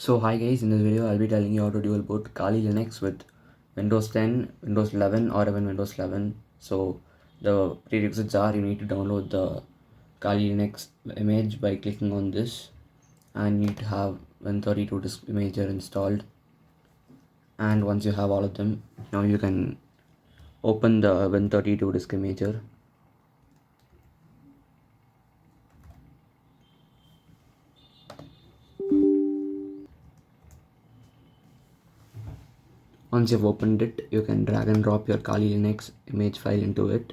So hi guys, in this video I'll be telling you how to dual boot Kali Linux with Windows 10, Windows 11 or even Windows 11. So the prerequisites are you need to download the Kali Linux image by clicking on this, and you need to have Win32 disk imager installed. And once you have all of them, now you can open the Win32 disk imager. Once you've opened it, you can drag and drop your Kali Linux image file into it.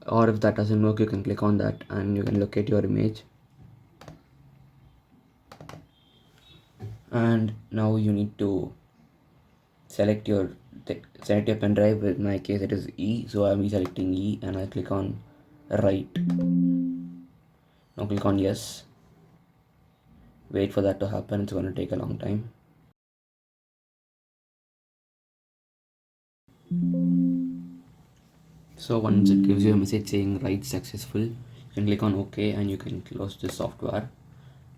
Or if that doesn't work, you can click on that and you can locate your image. And now you need to select your pen drive. In my case it is E, so I'll be selecting E and I'll click on write. Now click on yes. Wait for that to happen, it's going to take a long time. So once it gives you a message saying write successful, you can click on OK and you can close this software.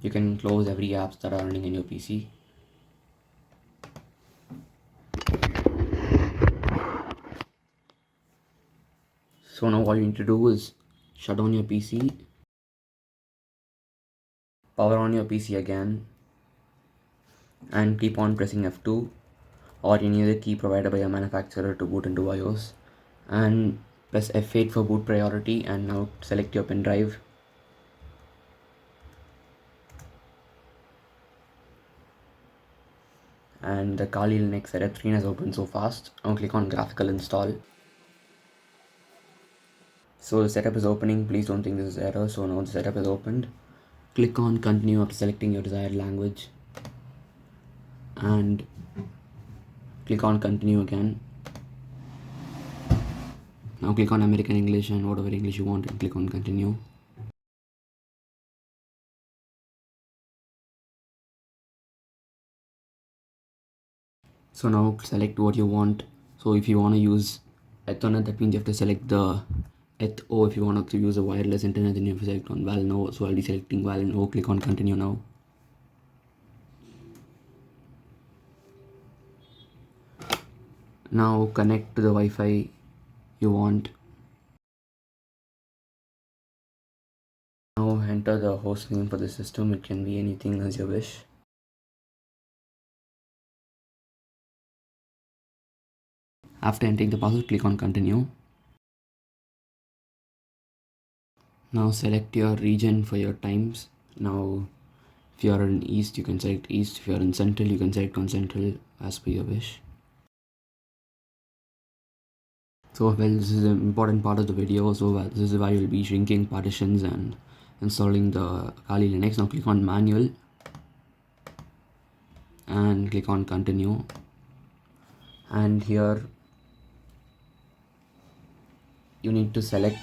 You can close every apps that are running in your PC. So now all you need to do is shut down your PC, power on your PC again, and keep on pressing F2 or any other key provided by a manufacturer to boot into BIOS, and press F8 for boot priority. And now select your pen drive. And the Kali Linux setup screen has opened so fast. Now click on graphical install. So the setup is opening, please don't think this is error. So now the setup is opened. Click on continue after selecting your desired language and click on continue again. Now click on American English and whatever English you want and click on continue. So now select what you want. So if you want to use Ethernet, that means you have to select the ETH-O. If you want to use a wireless internet, then you have to select on Val No. So I'll be selecting Val No. Click on continue now. Now connect to the Wi-Fi you want. Now enter the host name for the system. It can be anything as you wish. After entering the password, click on continue. Now select your region for your times. Now if you are in East, you can select East. If you are in Central, you can select on Central as per your wish. So well, this is an important part of the video. So this is why you'll be shrinking partitions and installing the Kali Linux. Now click on manual and click on continue. And here you need to select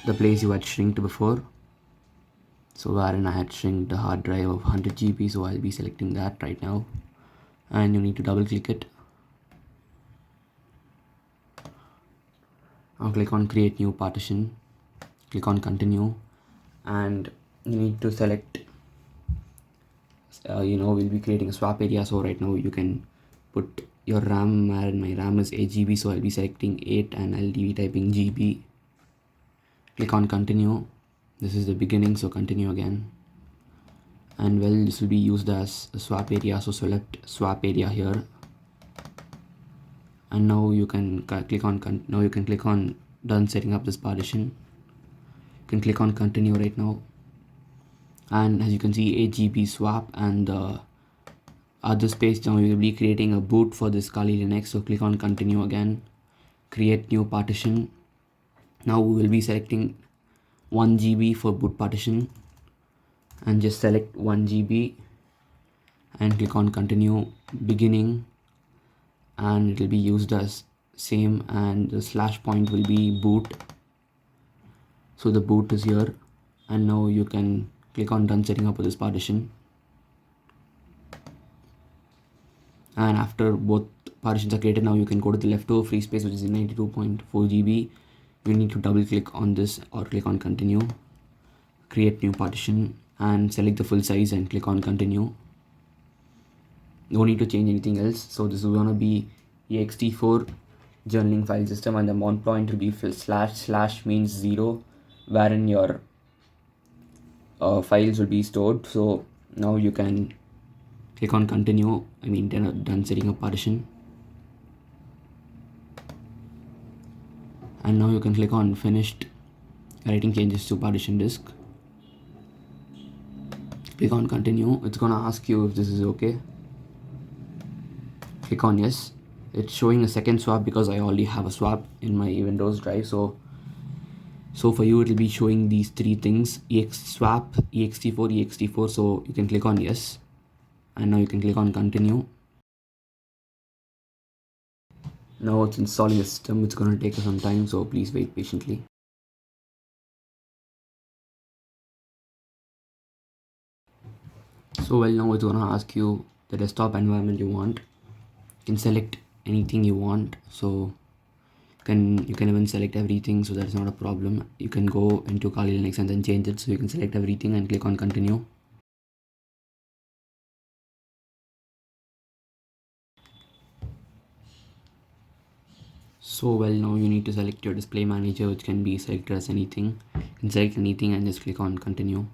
the place you had shrinked before. So wherein I had shrinked the hard drive of 100 GB, so I'll be selecting that right now. And you need to double click it. Now click on create new partition, click on continue, and you need to select we'll be creating a swap area. So right now you can put your RAM, and my RAM is 8 GB, so I'll be selecting 8 and I'll be typing GB. Click on continue. This is the beginning, so continue again. And well, this will be used as a swap area, so select swap area here. And now you can click on done setting up this partition. You can click on continue right now, and as you can see 8 GB swap, and the other space now you will be creating a boot for this Kali Linux. So click on continue again, create new partition. Now we will be selecting 1 GB for boot partition and just select 1 GB and click on continue beginning, and it will be used as same, and the slash point will be boot. So the boot is here, and now you can click on done setting up of this partition. And after both partitions are created, now you can go to the leftover free space, which is 92.4 GB. You need to double click on this or click on continue, create new partition, and select the full size and click on continue. No need to change anything else. So this is going to be ext4 journaling file system, and the mount point will be / means 0, wherein your files will be stored. So now you can click on continue. Done setting up partition. And now you can click on finished writing changes to partition disk. Click on continue. It's gonna ask you if this is okay. Click on yes. It's showing a second swap because I already have a swap in my Windows drive. So for you it will be showing these three things: swap, ext4. So you can click on yes, and now you can click on continue. Now it's installing the system. It's going to take some time, so please wait patiently. So now it's going to ask you the desktop environment you want. You can select anything you want. So you can even select everything, so that's not a problem. You can go into Kali Linux and then change it. So you can select everything and click on continue. So now you need to select your display manager, which can be selected as anything. You can select anything and just click on continue.